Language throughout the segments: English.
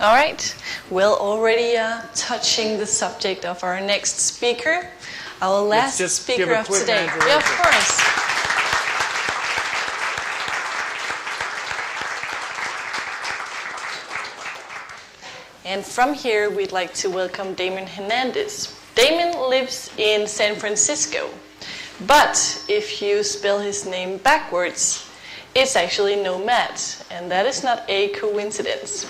All right, well, already touching the subject of our next speaker, our last speaker of today. Yeah, of course. And from here, we'd like to welcome Damon Hernandez. Damon lives in San Francisco, but if you spell his name backwards, it's actually Nomad, and that is not a coincidence.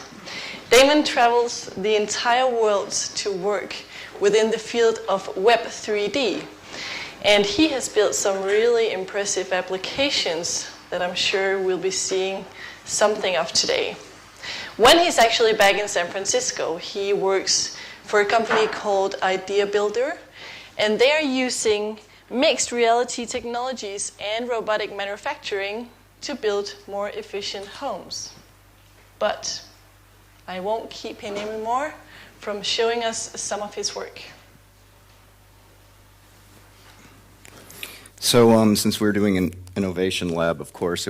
Damon travels the entire world to work within the field of Web 3D. And he has built some really impressive applications that I'm sure we'll be seeing something of today. When he's actually back in San Francisco, he works for a company called Idea Builder, and they are using mixed reality technologies and robotic manufacturing to build more efficient homes. But I won't keep him anymore from showing us some of his work. So since we're doing an innovation lab, of course,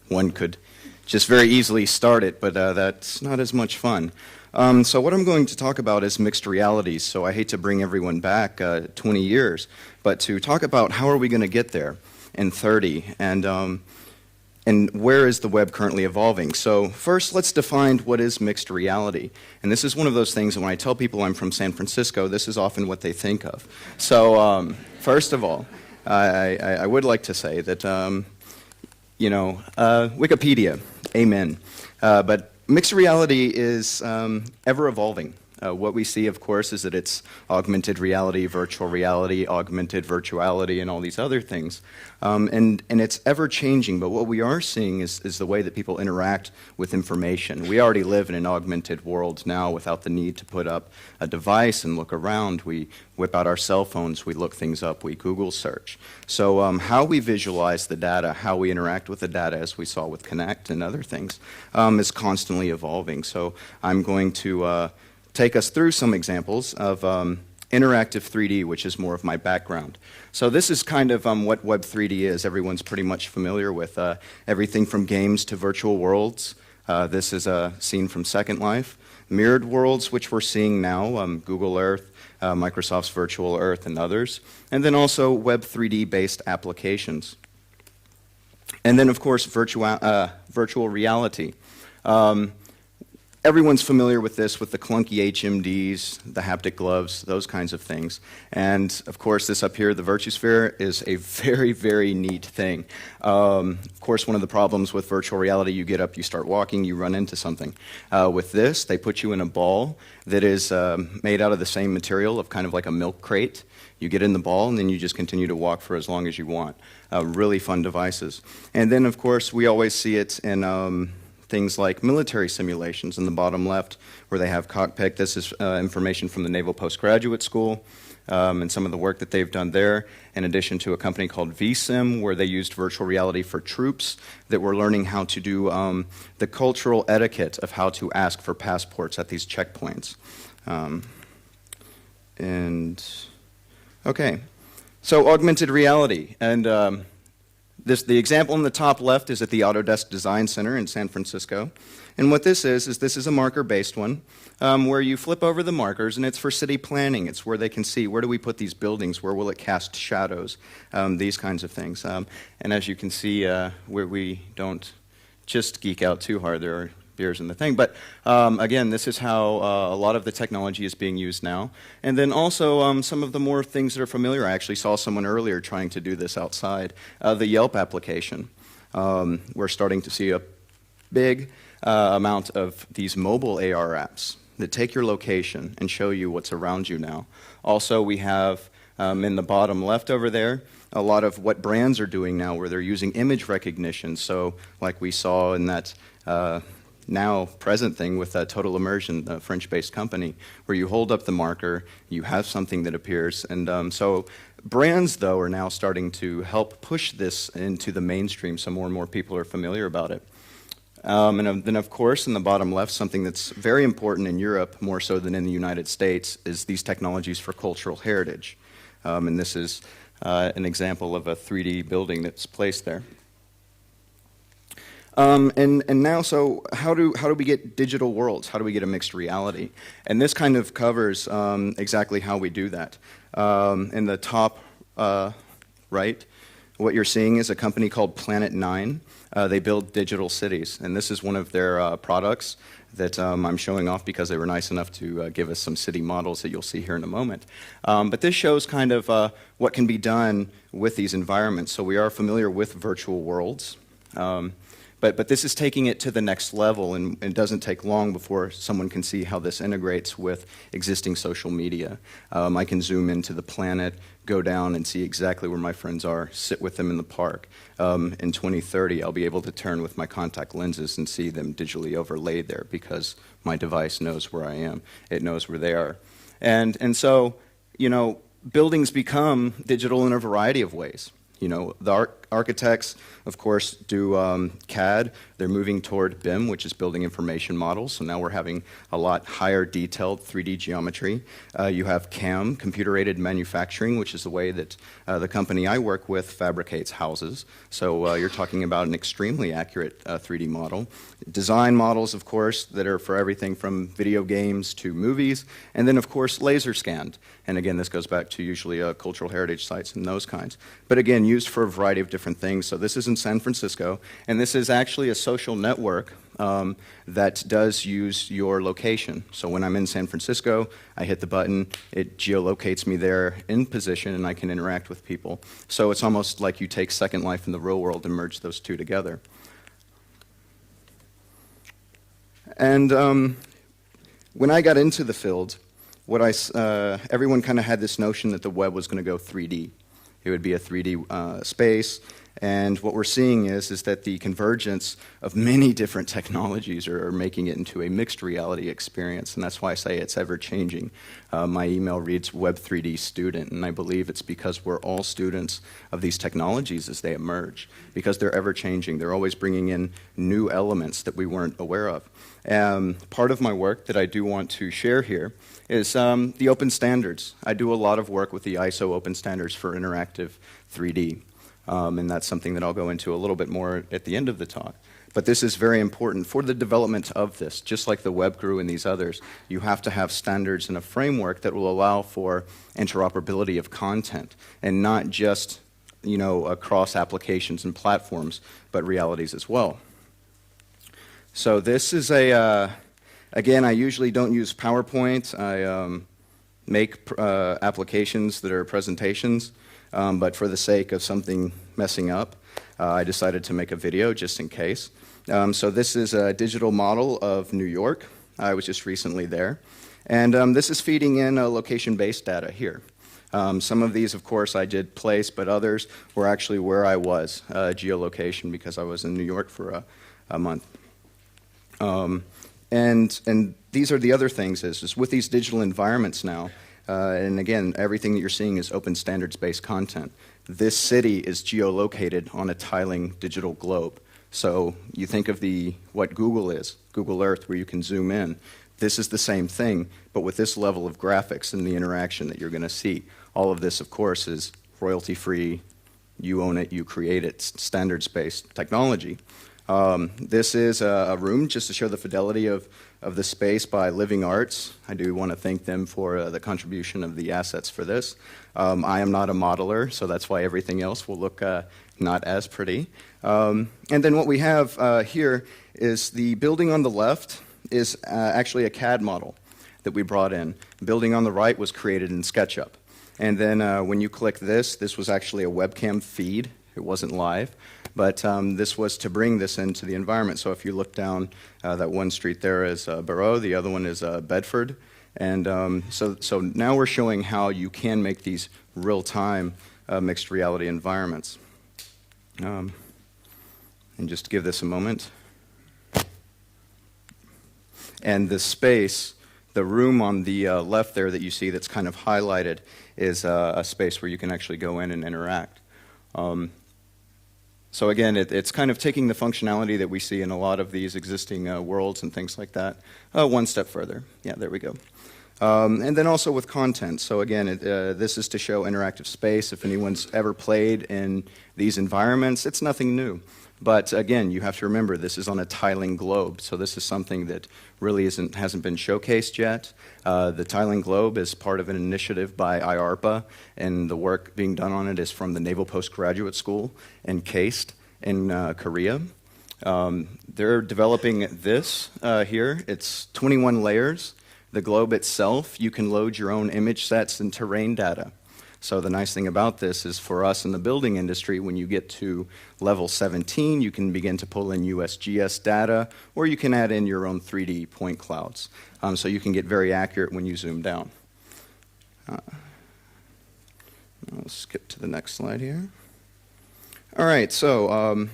one could just very easily start it, but that's not as much fun. So what I'm going to talk about is mixed realities. So I hate to bring everyone back 20 years, but to talk about how are we going to get there in 30, and where is the web currently evolving? So first, let's define what is mixed reality. And this is one of those things that when I tell people I'm from San Francisco, this is often what they think of. So first of all, I would like to say that, Wikipedia, amen. But mixed reality is ever evolving. What we see, of course, is that it's augmented reality, virtual reality, augmented virtuality, and all these other things. And it's ever changing, but what we are seeing is the way that people interact with information. We already live in an augmented world now without the need to put up a device and look around. We whip out our cell phones, we look things up, we Google search. So how we visualize the data, how we interact with the data, as we saw with Connect and other things, is constantly evolving. So I'm going to take us through some examples of interactive 3D, which is more of my background. So this is kind of what Web 3D is. Everyone's pretty much familiar with everything from games to virtual worlds. This is a scene from Second Life. Mirrored worlds, which we're seeing now, Google Earth, Microsoft's Virtual Earth, and others. And then also Web 3D-based applications. And then, of course, virtual reality. Everyone's familiar with this, with the clunky HMDs, the haptic gloves, those kinds of things. And of course, this up here, the Virtusphere, is a very, very neat thing. Of course, one of the problems with virtual reality, you get up, you start walking, you run into something. With this, they put you in a ball that is made out of the same material of kind of like a milk crate. You get in the ball, and then you just continue to walk for as long as you want. Really fun devices. And then, of course, we always see it in things like military simulations in the bottom left, where they have cockpit. This is information from the Naval Postgraduate School and some of the work that they've done there, in addition to a company called vSim, where they used virtual reality for troops that were learning how to do the cultural etiquette of how to ask for passports at these checkpoints. Okay, so augmented reality. And the example in the top left is at the Autodesk Design Center in San Francisco. And what this is a marker-based one where you flip over the markers, and it's for city planning. It's where they can see, where do we put these buildings? Where will it cast shadows? These kinds of things. And as you can see, where we don't just geek out too hard, there are beers in the thing. But again, this is how a lot of the technology is being used now. And then also some of the more things that are familiar. I actually saw someone earlier trying to do this outside. The Yelp application. We're starting to see a big amount of these mobile AR apps that take your location and show you what's around you now. Also, we have in the bottom left over there a lot of what brands are doing now, where they're using image recognition. So like we saw in that now present thing with Total Immersion, the French-based company, where you hold up the marker, you have something that appears. And so brands, though, are now starting to help push this into the mainstream, so more and more people are familiar about it. And then, of course, in the bottom left, something that's very important in Europe, more so than in the United States, is these technologies for cultural heritage. And this is an example of a 3D building that's placed there. And now, so how do we get digital worlds? How do we get a mixed reality? And this kind of covers exactly how we do that. In the top right, what you're seeing is a company called Planet 9. They build digital cities, and this is one of their products that I'm showing off because they were nice enough to give us some city models that you'll see here in a moment. But this shows kind of what can be done with these environments. So we are familiar with virtual worlds. But this is taking it to the next level, and it doesn't take long before someone can see how this integrates with existing social media. I can zoom into the planet, go down and see exactly where my friends are, sit with them in the park. In 2030, I'll be able to turn with my contact lenses and see them digitally overlaid there because my device knows where I am. It knows where they are. And so, you know, buildings become digital in a variety of ways. You know, the architects, of course, do CAD. They're moving toward BIM, which is building information models. So now we're having a lot higher detailed 3D geometry. You have CAM, computer-aided manufacturing, which is the way that the company I work with fabricates houses. So you're talking about an extremely accurate 3D model. Design models, of course, that are for everything from video games to movies. And then, of course, laser scanned. And again, this goes back to usually cultural heritage sites and those kinds. But again, used for a variety of different things. So this is in San Francisco, and this is actually a social network that does use your location. So when I'm in San Francisco, I hit the button, it geolocates me there in position, and I can interact with people. So it's almost like you take Second Life in the real world and merge those two together. And when I got into the field, everyone kind of had this notion that the web was going to go 3D. It would be a 3D space, and what we're seeing is that the convergence of many different technologies are making it into a mixed reality experience, and that's why I say it's ever-changing. My email reads Web 3D student, and I believe it's because we're all students of these technologies as they emerge, because they're ever-changing. They're always bringing in new elements that we weren't aware of. Part of my work that I do want to share here is the open standards. I do a lot of work with the ISO open standards for interactive 3D, and that's something that I'll go into a little bit more at the end of the talk. But this is very important for the development of this. Just like the web grew and these others, you have to have standards and a framework that will allow for interoperability of content, and not just, you know, across applications and platforms, but realities as well. So this is again, I usually don't use PowerPoint. I make applications that are presentations, but for the sake of something messing up, I decided to make a video just in case. So this is a digital model of New York. I was just recently there. And this is feeding in location-based data here. Some of these, of course, I did place, but others were actually where I was, geolocation, because I was in New York for a month. And these are the other things is with these digital environments now, and again, everything that you're seeing is open standards-based content. This city is geolocated on a tiling digital globe. So you think of what Google is, Google Earth, where you can zoom in. This is the same thing, but with this level of graphics and the interaction that you're going to see. All of this, of course, is royalty-free. You own it, you create it, standards-based technology. This is a room just to show the fidelity of the space by Living Arts. I do want to thank them for the contribution of the assets for this. I am not a modeler, so that's why everything else will look not as pretty. And then what we have here is the building on the left is actually a CAD model that we brought in. The building on the right was created in SketchUp. And then when you click this was actually a webcam feed. It wasn't live. But this was to bring this into the environment. So if you look down, that one street there is Barrow, the other one is Bedford. And so now we're showing how you can make these real-time mixed reality environments. And just give this a moment. And the space, the room on the left there that you see that's kind of highlighted is a space where you can actually go in and interact. So again, it's kind of taking the functionality that we see in a lot of these existing worlds and things like that one step further. Yeah, there we go. And then also with content. So again, this is to show interactive space. If anyone's ever played in these environments, it's nothing new. But again, you have to remember this is on a tiling globe, so this is something that really hasn't been showcased yet. The tiling globe is part of an initiative by IARPA, and the work being done on it is from the Naval Postgraduate School in KAIST in Korea. They're developing this here. It's 21 layers. The globe itself, you can load your own image sets and terrain data. So the nice thing about this is for us in the building industry, when you get to level 17, you can begin to pull in USGS data, or you can add in your own 3D point clouds. So you can get very accurate when you zoom down. I'll skip to the next slide here. All right, so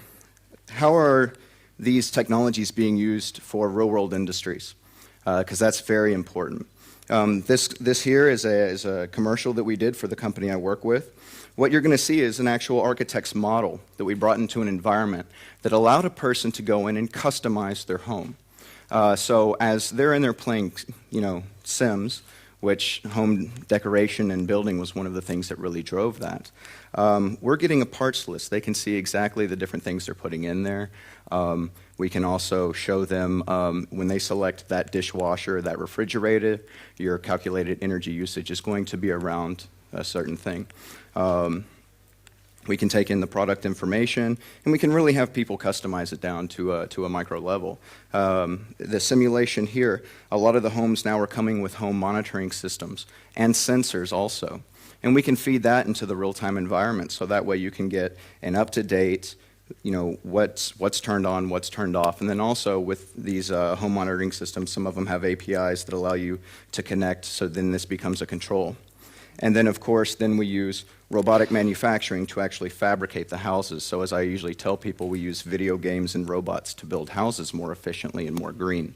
how are these technologies being used for real-world industries? Because that's very important. This here is a commercial that we did for the company I work with. What you're going to see is an actual architect's model that we brought into an environment that allowed a person to go in and customize their home. So as they're in there playing, Sims, which home decoration and building was one of the things that really drove that. We're getting a parts list. They can see exactly the different things they're putting in there. We can also show them when they select that dishwasher, that refrigerator, your calculated energy usage is going to be around a certain thing. We can take in the product information, and we can really have people customize it down to a micro level. The simulation here, a lot of the homes now are coming with home monitoring systems and sensors also. And we can feed that into the real-time environment, so that way you can get an up-to-date, what's turned on, what's turned off. And then also with these home monitoring systems, some of them have APIs that allow you to connect, so then this becomes a control. And then, of course, then we use robotic manufacturing to actually fabricate the houses. So as I usually tell people, we use video games and robots to build houses more efficiently and more green.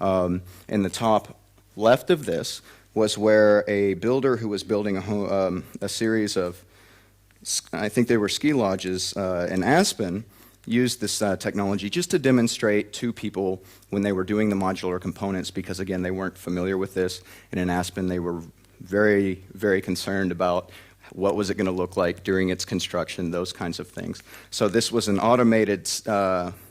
In the top left of this was where a builder who was building a series of, I think they were ski lodges in Aspen, used this technology just to demonstrate to people when they were doing the modular components, because again, they weren't familiar with this. And in Aspen, they were very, very concerned about what was it going to look like during its construction, those kinds of things. So this was an automated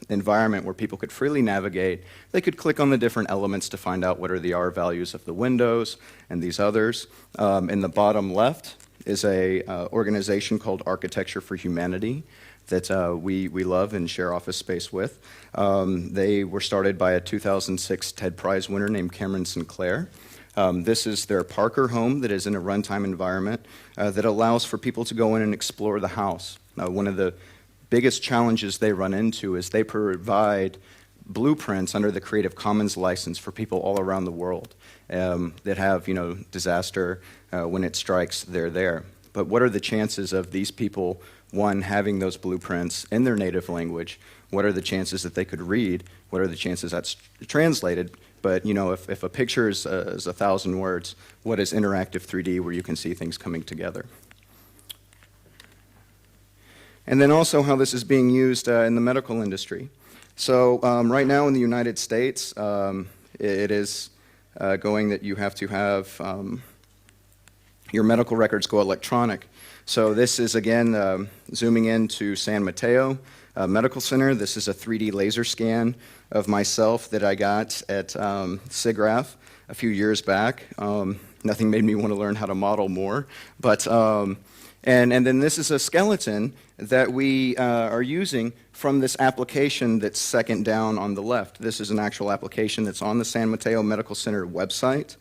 environment where people could freely navigate. They could click on the different elements to find out what are the R values of the windows and these others. In the bottom left is a organization called Architecture for Humanity that we love and share office space with. They were started by a 2006 TED Prize winner named Cameron Sinclair. This is their Parker home that is in a runtime environment that allows for people to go in and explore the house. One of the biggest challenges they run into is they provide blueprints under the Creative Commons license for people all around the world that have, disaster. When it strikes, they're there. But what are the chances of these people, one, having those blueprints in their native language? What are the chances that they could read? What are the chances that's translated? But, if a picture is 1,000 words, what is interactive 3D where you can see things coming together? And then also how this is being used in the medical industry. So right now in the United States, it is going that you have to have your medical records go electronic. So this is, again, zooming into San Mateo Medical Center. This is a 3D laser scan of myself that I got at SIGGRAPH a few years back. Nothing made me want to learn how to model more. But, and then this is a skeleton that we are using from this application that's second down on the left. This is an actual application that's on the San Mateo Medical Center website.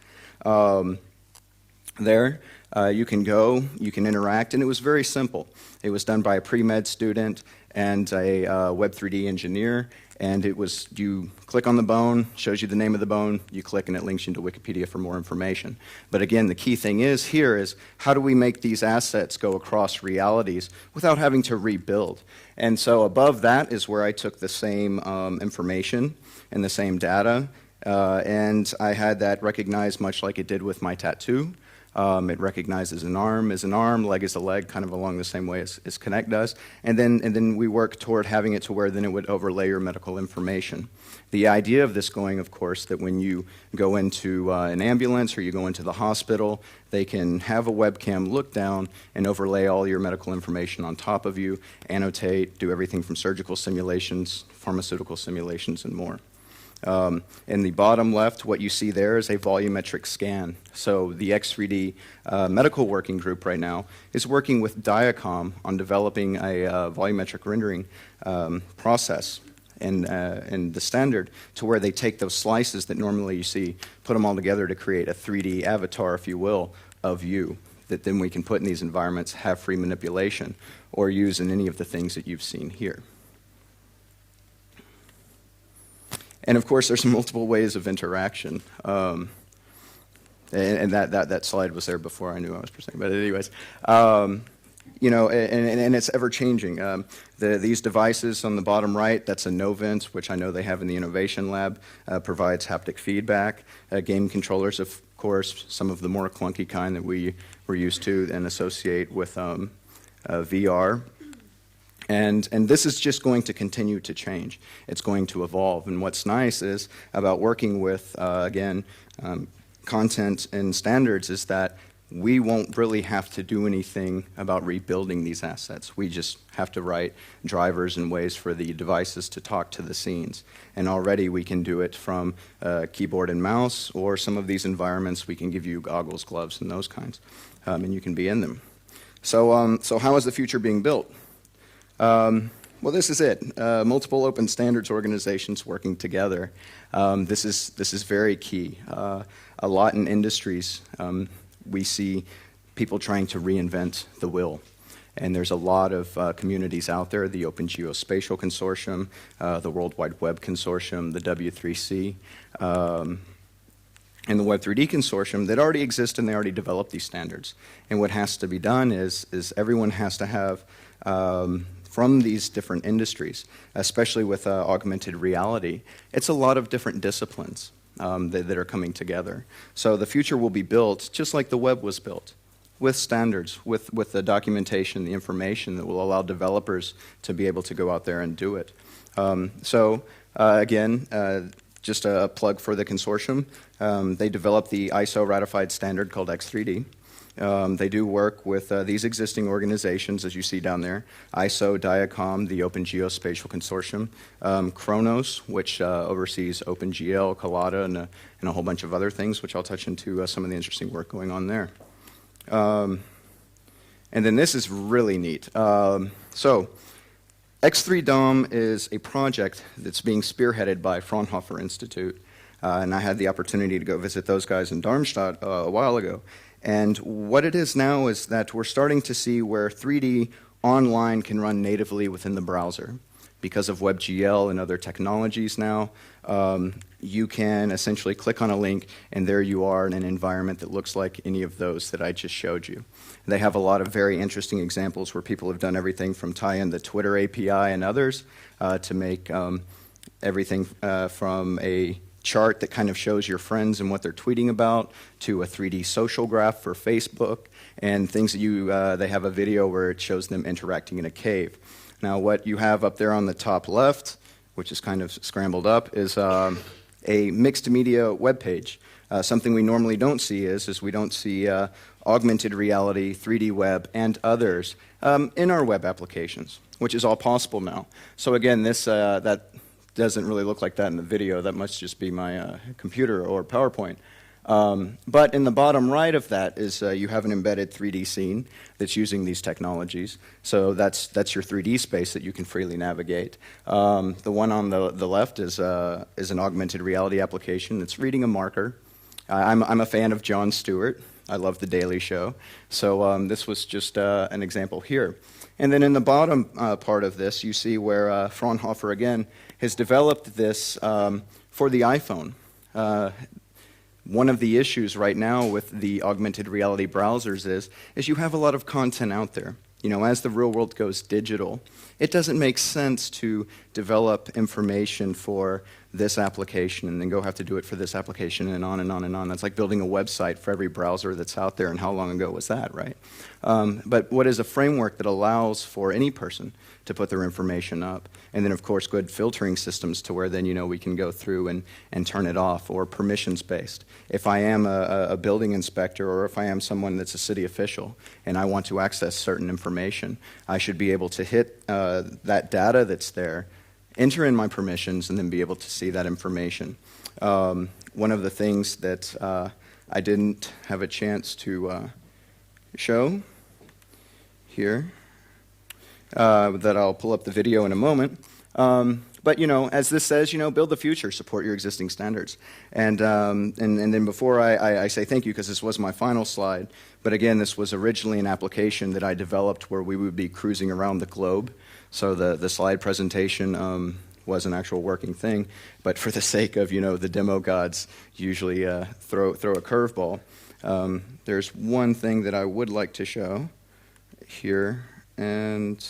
There, you can go, you can interact, and it was very simple. It was done by a pre-med student and a Web 3D engineer, and it was, you click on the bone, shows you the name of the bone, you click and it links you to Wikipedia for more information. But again, the key thing is here is how do we make these assets go across realities without having to rebuild? And so above that is where I took the same information and the same data, and I had that recognized much like it did with my tattoo. It recognizes an arm as an arm, leg as a leg, kind of along the same way as Connect does. And then we work toward having it to where then it would overlay your medical information. The idea of this going, of course, that when you go into an ambulance or you go into the hospital, they can have a webcam look down and overlay all your medical information on top of you, annotate, do everything from surgical simulations, pharmaceutical simulations, and more. In the bottom left, what you see there is a volumetric scan. So the X3D medical working group right now is working with Diacom on developing a volumetric rendering process and the standard to where they take those slices that normally you see, put them all together to create a 3D avatar, if you will, of you that then we can put in these environments, have free manipulation, or use in any of the things that you've seen here. And of course, there's multiple ways of interaction. And that slide was there before I knew I was presenting. But anyways, you know, and it's ever changing. These devices on the bottom right, that's a Novent, which I know they have in the Innovation Lab, provides haptic feedback. Game controllers, of course, some of the more clunky kind that we were used to and associate with VR. And this is just going to continue to change. It's going to evolve. And what's nice is about working with, again, content and standards is that we won't really have to do anything about rebuilding these assets. We just have to write drivers and ways for the devices to talk to the scenes. And already we can do it from keyboard and mouse, or some of these environments we can give you goggles, gloves, and those kinds. And you can be in them. So how is the future being built? Well, this is it. Multiple open standards organizations working together. This is very key. A lot in industries, we see people trying to reinvent the wheel. And there's a lot of communities out there, the Open Geospatial Consortium, the World Wide Web Consortium, the W3C, and the Web3D Consortium that already exist and they already developed these standards. And what has to be done is everyone has to have from these different industries, especially with augmented reality, it's a lot of different disciplines that are coming together. So the future will be built just like the web was built, with standards, with the documentation, the information that will allow developers to be able to go out there and do it. Again, just a plug for the consortium. They developed the ISO ratified standard called X3D. They do work with these existing organizations, as you see down there, ISO, Diacom, the Open Geospatial Consortium, Chronos, which oversees OpenGL, Collada, and a whole bunch of other things, which I'll touch into some of the interesting work going on there. And then this is really neat. So X3DOM is a project that's being spearheaded by Fraunhofer Institute, and I had the opportunity to go visit those guys in Darmstadt a while ago. And what it is now is that we're starting to see where 3D online can run natively within the browser. Because of WebGL and other technologies now, you can essentially click on a link and there you are in an environment that looks like any of those that I just showed you. They have a lot of very interesting examples where people have done everything from tie in the Twitter API and others to make everything from a chart that kind of shows your friends and what they're tweeting about, to a 3D social graph for Facebook, and things that they have a video where it shows them interacting in a cave. Now what you have up there on the top left, which is kind of scrambled up, is a mixed media web page. Something we normally don't see is we don't see augmented reality, 3D web, and others in our web applications, which is all possible now. So again, that doesn't really look like that in the video. That must just be my computer or PowerPoint. But in the bottom right of that is you have an embedded 3D scene that's using these technologies. So that's your 3D space that you can freely navigate. The one on the left is an augmented reality application that's reading a marker. I'm a fan of Jon Stewart. I love The Daily Show. So this was just an example here. And then in the bottom part of this, you see where Fraunhofer, again, has developed this for the iPhone. One of the issues right now with the augmented reality browsers is you have a lot of content out there. You know, as the real world goes digital, it doesn't make sense to develop information for this application and then go have to do it for this application and on and on and on. That's like building a website for every browser that's out there, and how long ago was that, right? But what is a framework that allows for any person to put their information up? And then, of course, good filtering systems to where then, we can go through and turn it off, or permissions-based. If I am a building inspector, or if I am someone that's a city official and I want to access certain information, I should be able to hit that data that's there, enter in my permissions, and then be able to see that information. One of the things that I didn't have a chance to show here, that I'll pull up the video in a moment. But, as this says, build the future, support your existing standards. And then before I say thank you, because this was my final slide, but again, this was originally an application that I developed where we would be cruising around the globe. So the slide presentation was an actual working thing, but for the sake of, the demo gods usually throw a curveball. There's one thing that I would like to show here, and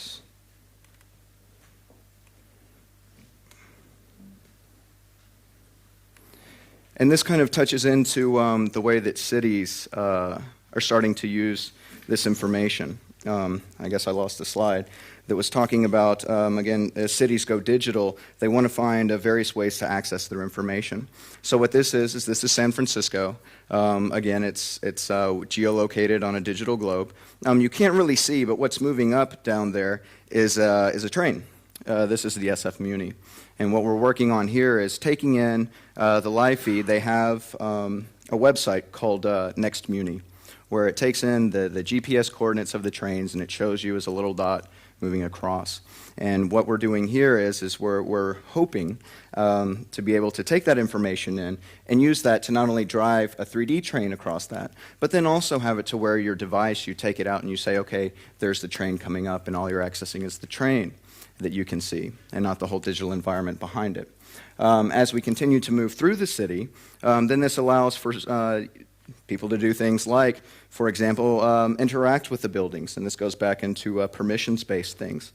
this kind of touches into the way that cities are starting to use this information. I guess I lost the slide that was talking about, again, as cities go digital, they want to find various ways to access their information. So what this is this is San Francisco. Again, it's geolocated on a digital globe. You can't really see, but what's moving up down there is a train. This is the SF Muni. And what we're working on here is taking in the live feed. They have a website called Next Muni, where it takes in the GPS coordinates of the trains, and it shows you as a little dot moving across. And what we're doing here is we're hoping to be able to take that information in and use that to not only drive a 3D train across that, but then also have it to where your device, you take it out and you say, okay, there's the train coming up, and all you're accessing is the train that you can see, and not the whole digital environment behind it. As we continue to move through the city, then this allows for people to do things like, for example, interact with the buildings, and this goes back into permissions-based things.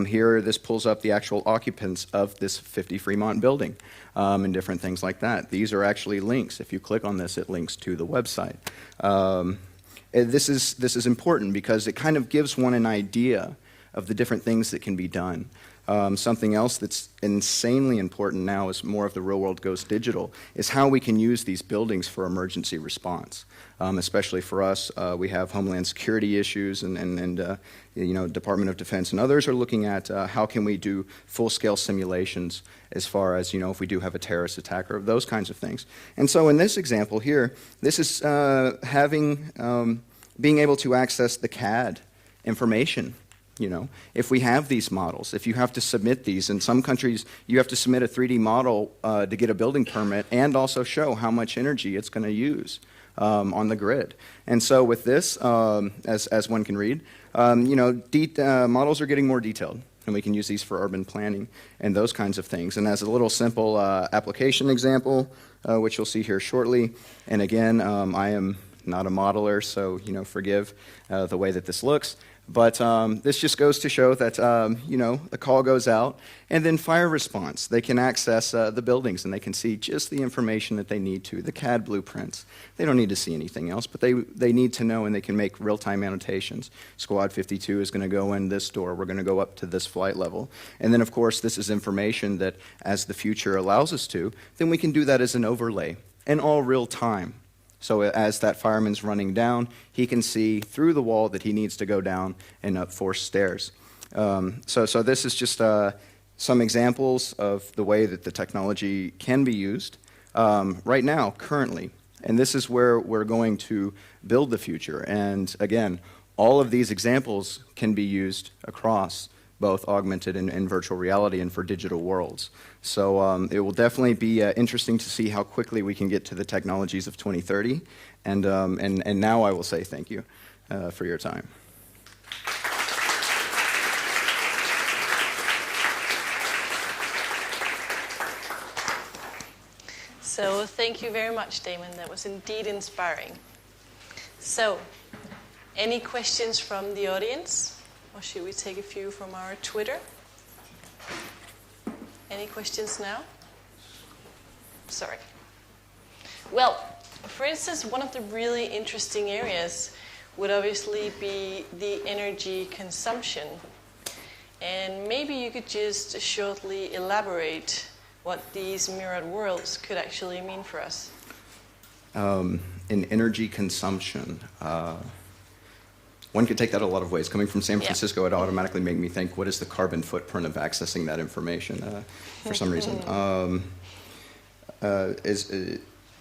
Here, this pulls up the actual occupants of this 50 Fremont building, and different things like that. These are actually links. If you click on this, it links to the website. This is important because it kind of gives one an idea of the different things that can be done. Something else that's insanely important now as more of the real world goes digital is how we can use these buildings for emergency response. Especially for us, we have Homeland Security issues, and Department of Defense and others are looking at how can we do full-scale simulations as far as, if we do have a terrorist attack or those kinds of things. And so in this example here, this is being able to access the CAD information. If we have these models, if you have to submit these, in some countries you have to submit a 3D model to get a building permit and also show how much energy it's going to use on the grid. And so with this, as one can read, models are getting more detailed, and we can use these for urban planning and those kinds of things. And as a little simple application example, which you'll see here shortly, and again, I am not a modeler, so forgive the way that this looks. But this just goes to show that, the call goes out, and then fire response. They can access the buildings, and they can see just the information that they need to, the CAD blueprints. They don't need to see anything else, but they need to know, and they can make real-time annotations. Squad 52 is going to go in this door. We're going to go up to this flight level. And then, of course, this is information that, as the future allows us to, then we can do that as an overlay in all real time. So as that fireman's running down, he can see through the wall that he needs to go down and up 4 stairs. So this is just some examples of the way that the technology can be used right now, currently. And this is where we're going to build the future. And again, all of these examples can be used across both augmented and virtual reality and for digital worlds. So it will definitely be interesting to see how quickly we can get to the technologies of 2030. And now I will say thank you for your time. So thank you very much, Damon. That was indeed inspiring. So, any questions from the audience? Or should we take a few from our Twitter? Any questions now? Sorry. Well, for instance, one of the really interesting areas would obviously be the energy consumption. And maybe you could just shortly elaborate what these mirrored worlds could actually mean for us. In energy consumption, one could take that a lot of ways. Coming from San Francisco, it automatically made me think, what is the carbon footprint of accessing that information for some reason?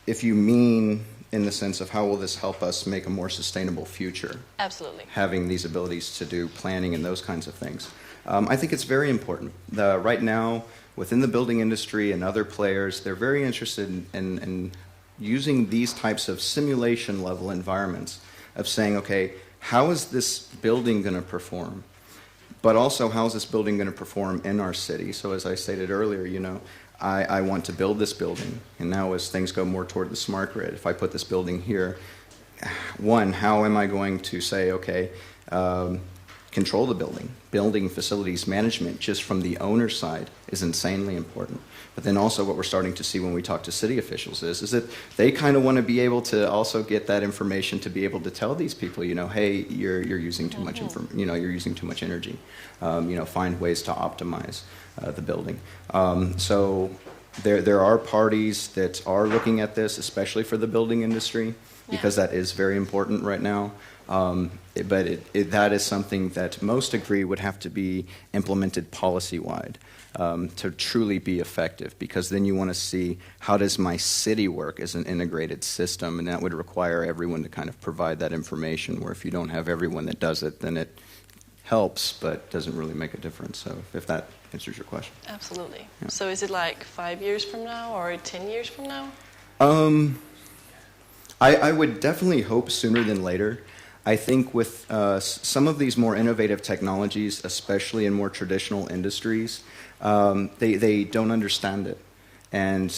If you mean in the sense of how will this help us make a more sustainable future? Absolutely. Having these abilities to do planning and those kinds of things. I think it's very important. Right now, within the building industry and other players, they're very interested in using these types of simulation level environments of saying, okay, how is this building going to perform? But also, how is this building going to perform in our city? So as I stated earlier, you know, I want to build this building, and now as things go more toward the smart grid, if I put this building here, one, how am I going to say, okay, control the building? Building facilities management just from the owner's side is insanely important. But then also what we're starting to see when we talk to city officials is that they kind of want to be able to also get that information to be able to tell these people, you know, hey, you're using too much you're using too much energy. You know, find ways to optimize the building. So there are parties that are looking at this, especially for the building industry, because that is very important right now. But that is something that most agree would have to be implemented policy-wide to truly be effective, because then you want to see how does my city work as an integrated system, and that would require everyone to kind of provide that information, where if you don't have everyone that does it, then it helps but doesn't really make a difference. So if that answers your question. Absolutely. Yeah. So is it like 5 years from now or 10 years from now? I would definitely hope sooner than later. I think with some of these more innovative technologies, especially in more traditional industries, they don't understand it. And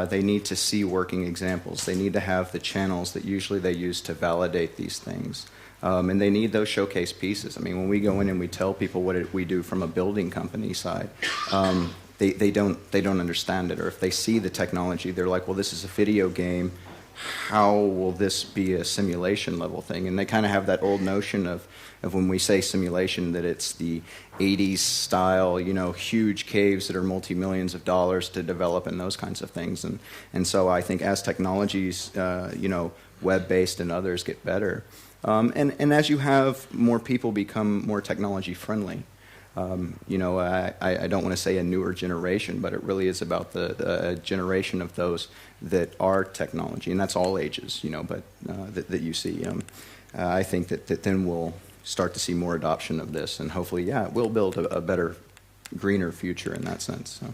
they need to see working examples. They need to have the channels that usually they use to validate these things. And they need those showcase pieces. I mean, when we go in and we tell people what we do from a building company side, they don't understand it. Or if they see the technology, they're like, well, this is a video game. How will this be a simulation level thing? And they kind of have that old notion of when we say simulation that it's the 80s style, you know, huge caves that are multi-millions of dollars to develop and those kinds of things. And so I think as technologies, you know, web-based and others get better, and as you have more people become more technology friendly, you know, I don't want to say a newer generation, but it really is about the generation of those that are technology, and that's all ages, you know, but that you see. I think that then we'll start to see more adoption of this, and hopefully, yeah, it will build a better, greener future in that sense. So.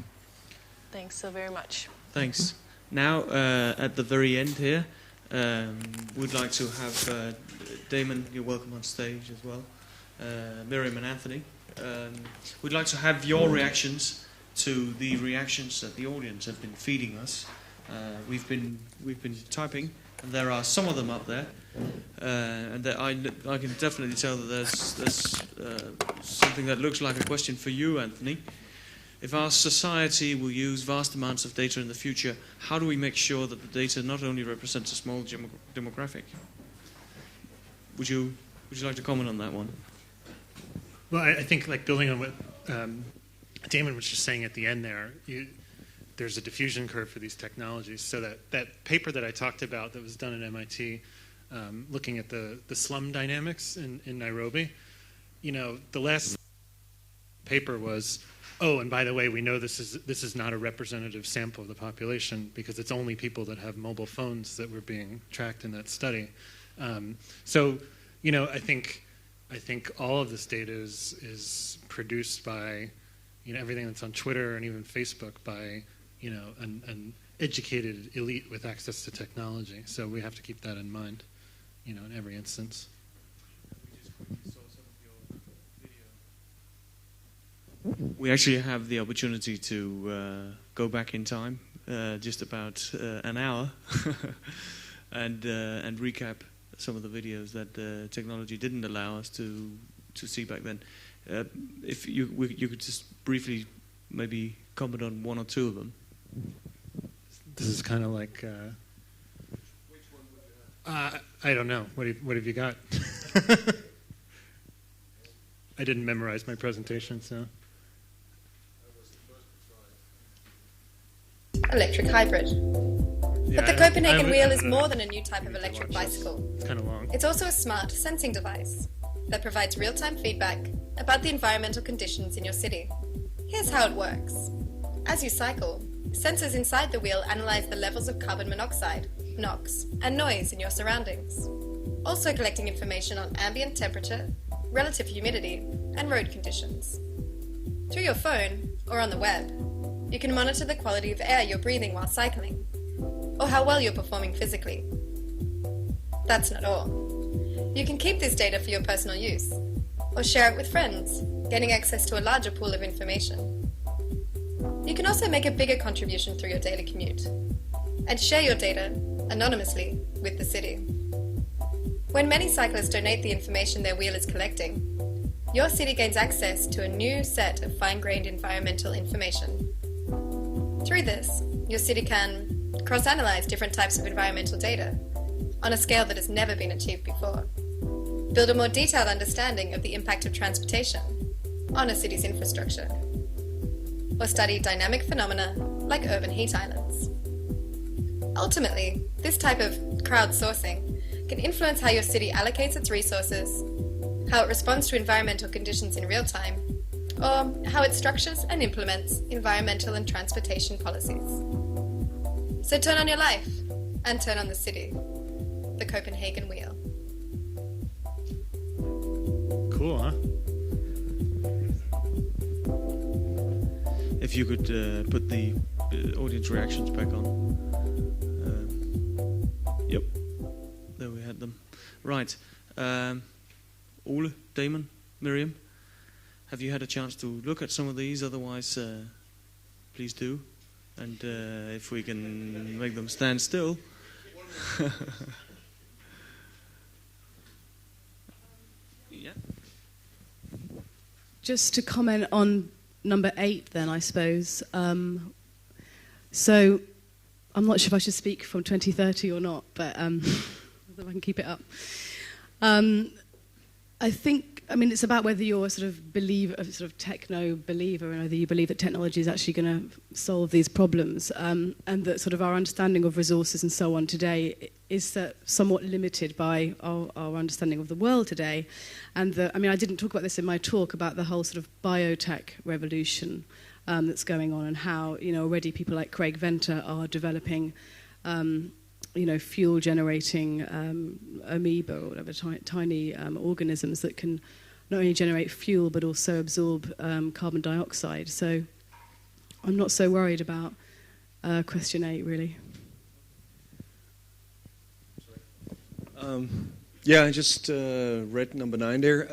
Thanks so very much. Thanks. Now, at the very end here, we'd like to have Damon, you're welcome on stage as well, Miriam and Anthony. We'd like to have your reactions to the reactions that the audience have been feeding us. We've been typing, and there are some of them up there, and that I can definitely tell that there's something that looks like a question for you, Anthony. If our society will use vast amounts of data in the future, how do we make sure that the data not only represents a small demographic? Would you like to comment on that one? Well, I think, like, building on what Damon was just saying at the end there, there's a diffusion curve for these technologies. So that paper that I talked about that was done at MIT, looking at the slum dynamics in Nairobi, you know, the last paper was, oh, and by the way, we know this is not a representative sample of the population because it's only people that have mobile phones that were being tracked in that study. So, you know, I think all of this data is produced by, you know, everything that's on Twitter and even Facebook by, you know, an educated elite with access to technology. So we have to keep that in mind, you know, in every instance. We actually have the opportunity to go back in time, just about an hour, and recap some of the videos that technology didn't allow us to see back then. If you could just briefly maybe comment on one or two of them. This is kind of like. I don't know. What have you got? I didn't memorize my presentation, so. Electric hybrid. Yeah, But the Copenhagen I wheel is don't more know. than a new type of electric bicycle. It's kind of long. It's also a smart sensing device that provides real-time feedback about the environmental conditions in your city. Here's how it works. As you cycle, sensors inside the wheel analyze the levels of carbon monoxide, NOx, and noise in your surroundings, also collecting information on ambient temperature, relative humidity, and road conditions. Through your phone or on the web, you can monitor the quality of air you're breathing while cycling, or how well you're performing physically. That's not all. You can keep this data for your personal use, or share it with friends, getting access to a larger pool of information. You can also make a bigger contribution through your daily commute, and share your data anonymously with the city. When many cyclists donate the information their wheel is collecting, your city gains access to a new set of fine-grained environmental information. Through this, your city can cross-analyze different types of environmental data on a scale that has never been achieved before, build a more detailed understanding of the impact of transportation on a city's infrastructure, or study dynamic phenomena like urban heat islands. Ultimately, this type of crowdsourcing can influence how your city allocates its resources, how it responds to environmental conditions in real time, or how it structures and implements environmental and transportation policies. So turn on your life and turn on the city. The Copenhagen Wheel. Cool, huh? If you could put the audience reactions back on. Yep, there we had them. Right, Ole, Damon, Miriam, have you had a chance to look at some of these? Otherwise, please do. And if we can make them stand still. Yeah. Just to comment on number 8 then, I suppose. So I'm not sure if I should speak from 2030 or not, but if I can keep it up. I think, it's about whether you're a sort of techno believer, and whether you believe that technology is actually going to solve these problems, and that sort of our understanding of resources and so on today is somewhat limited by our understanding of the world today. And I didn't talk about this in my talk about the whole sort of biotech revolution that's going on, and how already people like Craig Venter are developing fuel generating amoeba or whatever, tiny organisms that can not only generate fuel but also absorb carbon dioxide. So I'm not so worried about question 8 really. I just read number 9 there.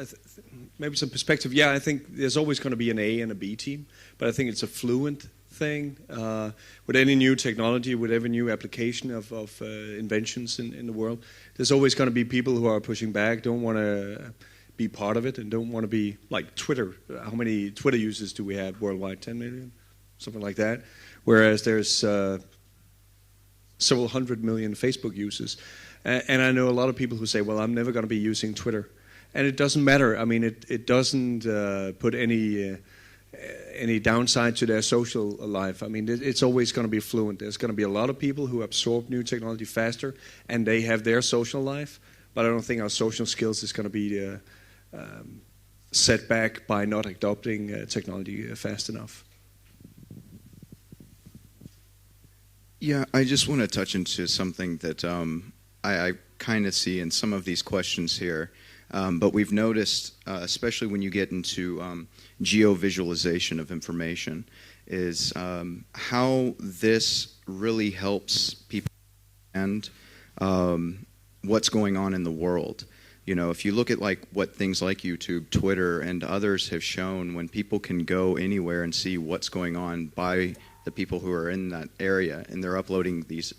Maybe some perspective. Yeah, I think there's always going to be an A and a B team, but I think it's a fluent thing. With any new technology, with every new application of inventions in the world, there's always going to be people who are pushing back, don't want to be part of it, and don't want to be like Twitter. How many Twitter users do we have worldwide? 10 million? Something like that. Whereas there's several hundred million Facebook users. And I know a lot of people who say, well, I'm never going to be using Twitter. And it doesn't matter. It doesn't put any downside to their social life. It's always going to be fluent. There's going to be a lot of people who absorb new technology faster, and they have their social life. But I don't think our social skills is going to be set back by not adopting technology fast enough. Yeah, I just want to touch into something that I kind of see in some of these questions here. But we've noticed, especially when you get into geo-visualization of information, is how this really helps people understand what's going on in the world. If you look at what things like YouTube, Twitter, and others have shown, when people can go anywhere and see what's going on by the people who are in that area, and they're uploading these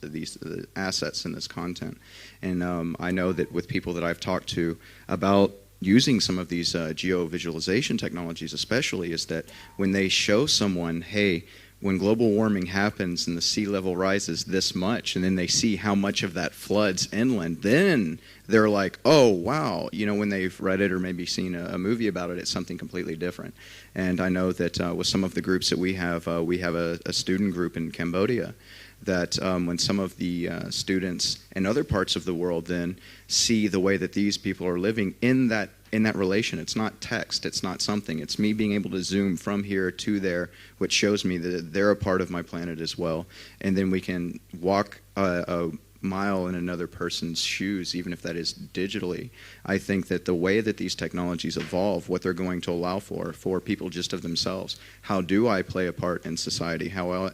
assets and this content. And I know that with people that I've talked to about using some of these geo-visualization technologies especially, is that when they show someone, hey, when global warming happens and the sea level rises this much, and then they see how much of that floods inland, then they're like, oh, wow. When they've read it or maybe seen a movie about it, it's something completely different. And I know that with some of the groups that we have a student group in Cambodia that when some of the students in other parts of the world then see the way that these people are living in that relation. It's not text, it's not something. It's me being able to zoom from here to there, which shows me that they're a part of my planet as well. And then we can walk a mile in another person's shoes, even if that is digitally. I think that the way that these technologies evolve, what they're going to allow for people just of themselves, how do I play a part in society? How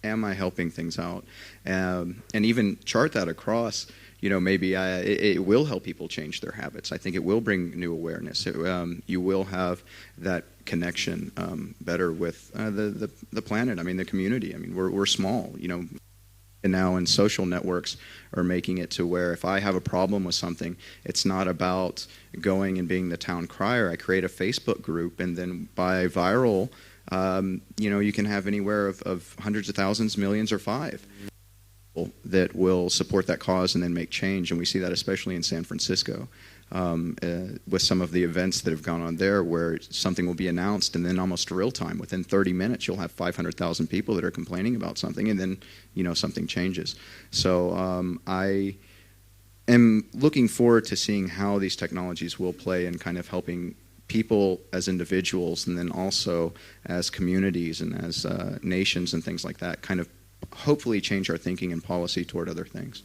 am I helping things out? And even chart that across. Maybe it will help people change their habits. I think it will bring new awareness. You will have that connection better with the planet. I mean, the community. I mean, we're small. And now in social networks are making it to where if I have a problem with something, it's not about going and being the town crier. I create a Facebook group, and then by viral, you can have anywhere of hundreds of thousands, millions, or 5. That will support that cause and then make change. And we see that especially in San Francisco with some of the events that have gone on there where something will be announced and then almost real time, within 30 minutes, you'll have 500,000 people that are complaining about something, and then, something changes. So I am looking forward to seeing how these technologies will play in kind of helping people as individuals and then also as communities and as nations and things like that kind of hopefully change our thinking and policy toward other things.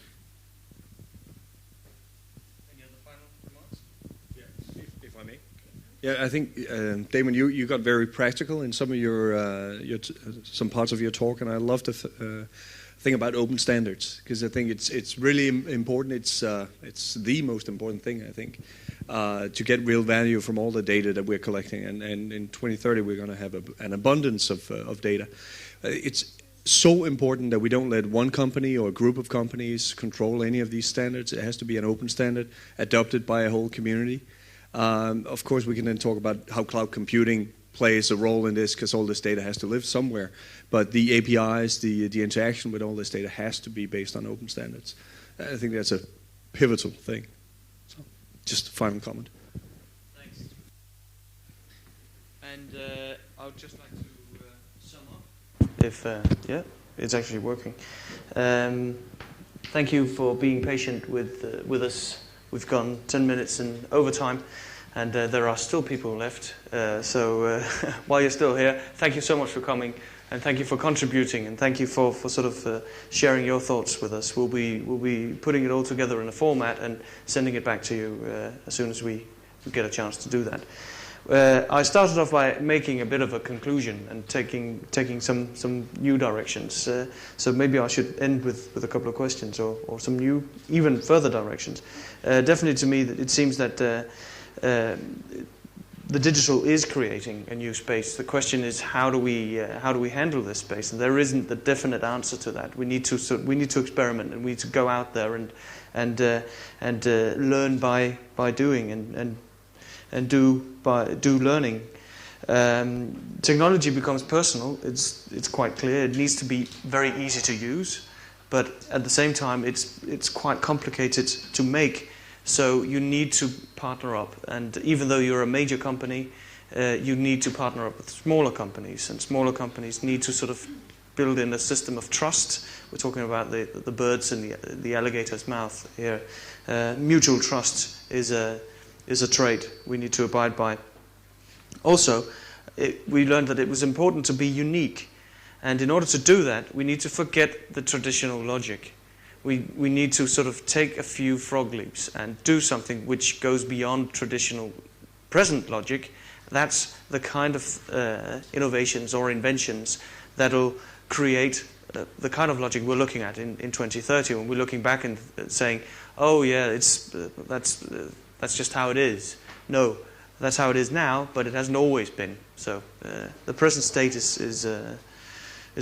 Any other final remarks? Yeah, if I may. Yeah, I think Damon, you got very practical in some of your some parts of your talk, and I love to think about open standards because I think it's really important. It's the most important thing, I think, to get real value from all the data that we're collecting, and in 2030 we're going to have an abundance of data. It's so important that we don't let one company or a group of companies control any of these standards. It has to be an open standard adopted by a whole community. Of course, we can then talk about how cloud computing plays a role in this because all this data has to live somewhere. But the APIs, the interaction with all this data has to be based on open standards. I think that's a pivotal thing. So, just a final comment. Thanks. And I would just like to sum up. If yeah, it's actually working. Thank you for being patient with us. We've gone 10 minutes in overtime, and there are still people left. So while you're still here, thank you so much for coming, and thank you for contributing, and thank you for sort of sharing your thoughts with us. We'll be putting it all together in a format and sending it back to you as soon as we get a chance to do that. I started off by making a bit of a conclusion and taking some new directions. So maybe I should end with a couple of questions or some new, even further directions. Definitely to me, it seems that the digital is creating a new space. The question is, how do we handle this space? And there isn't a definite answer to that. We need to experiment, and we need to go out there and learn by doing and do learning. Technology becomes personal. It's quite clear. It needs to be very easy to use, but at the same time, it's quite complicated to make. So you need to partner up. And even though you're a major company, you need to partner up with smaller companies, and smaller companies need to sort of build in a system of trust. We're talking about the birds in the alligator's mouth here. Mutual trust is a trait we need to abide by. Also, we learned that it was important to be unique. And in order to do that, we need to forget the traditional logic. We need to sort of take a few frog leaps and do something which goes beyond traditional present logic. That's the kind of innovations or inventions that'll create the kind of logic we're looking at in 2030 when we're looking back and saying, oh yeah, that's just how it is. No, that's how it is now, but it hasn't always been. So the present state is a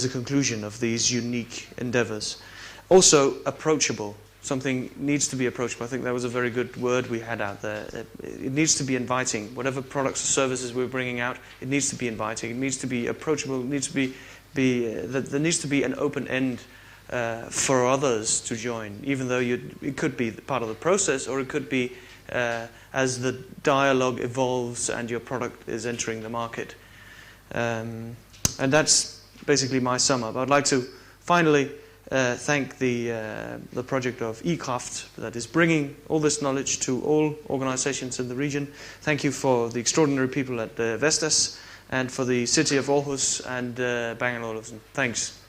conclusion of these unique endeavors. Also, approachable. Something needs to be approachable. I think that was a very good word we had out there. It needs to be inviting. Whatever products or services we're bringing out, it needs to be inviting. It needs to be approachable. It needs to be that there needs to be an open end for others to join, even though it could be part of the process, or it could be as the dialogue evolves and your product is entering the market. And that's basically my sum up. I'd like to finally thank the project of eCraft that is bringing all this knowledge to all organizations in the region. Thank you for the extraordinary people at Vestas, and for the city of Aarhus and Bang & Olufsen. Thanks.